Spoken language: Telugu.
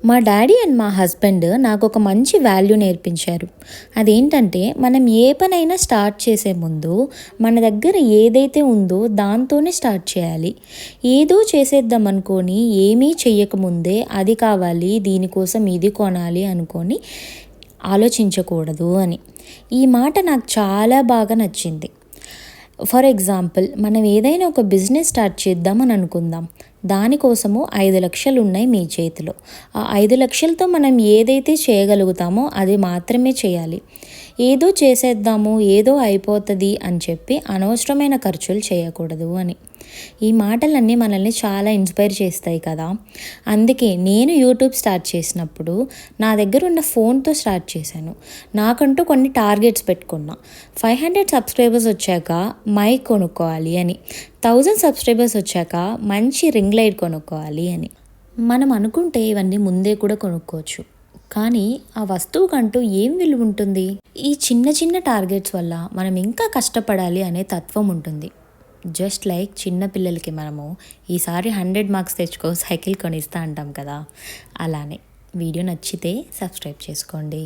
మా డాడీ అండ్ మా హస్బెండ్ నాకు ఒక మంచి వాల్యూ నేర్పించారు. అదేంటంటే మనం ఏ పనైనా స్టార్ట్ చేసే ముందు మన దగ్గర ఏదైతే ఉందో దాంతోనే స్టార్ట్ చేయాలి. ఏదో చేసేద్దాం అనుకోని ఏమీ చెయ్యకముందే అది కావాలి, దీనికోసం ఇది కొనాలి అనుకొని ఆలోచించకూడదు అని. ఈ మాట నాకు చాలా బాగా నచ్చింది. ఫర్ ఎగ్జాంపుల్, మనం ఏదైనా ఒక బిజినెస్ స్టార్ట్ చేద్దామని అనుకుందాం. దానికోసము 5,00,000 ఉన్నాయి మీ చేతిలో. ఆ 5,00,000తో మనం ఏదైతే చేయగలుగుతామో అది మాత్రమే చేయాలి. ఏదో చేసేద్దాము, ఏదో అయిపోతుంది అని చెప్పి అనవసరమైన ఖర్చులు చేయకూడదు అని. ఈ మాటలన్నీ మనల్ని చాలా ఇన్స్పైర్ చేస్తాయి కదా. అందుకే నేను యూట్యూబ్ స్టార్ట్ చేసినప్పుడు నా దగ్గర ఉన్న ఫోన్తో స్టార్ట్ చేశాను. నాకంటూ కొన్ని టార్గెట్స్ పెట్టుకున్నా. 500 సబ్స్క్రైబర్స్ వచ్చాక మైక్ కొనుక్కోవాలి అని, 1000 సబ్స్క్రైబర్స్ వచ్చాక మంచి రింగ్ లైట్ కొనుక్కోవాలి అని. మనం అనుకుంటే ఇవన్నీ ముందే కూడా కొనుక్కోవచ్చు, కానీ ఆ వస్తువుకంటూ ఏం విలువ ఉంటుంది? ఈ చిన్న చిన్న టార్గెట్స్ వల్ల మనం ఇంకా కష్టపడాలి అనే తత్వం ఉంటుంది. జస్ట్ లైక్ చిన్న పిల్లలకి మనము ఈసారి 100 మార్క్స్ తెచ్చుకో సైకిల్ కొనిస్తా అంటాం కదా, అలానే. వీడియో నచ్చితే సబ్స్క్రైబ్ చేసుకోండి.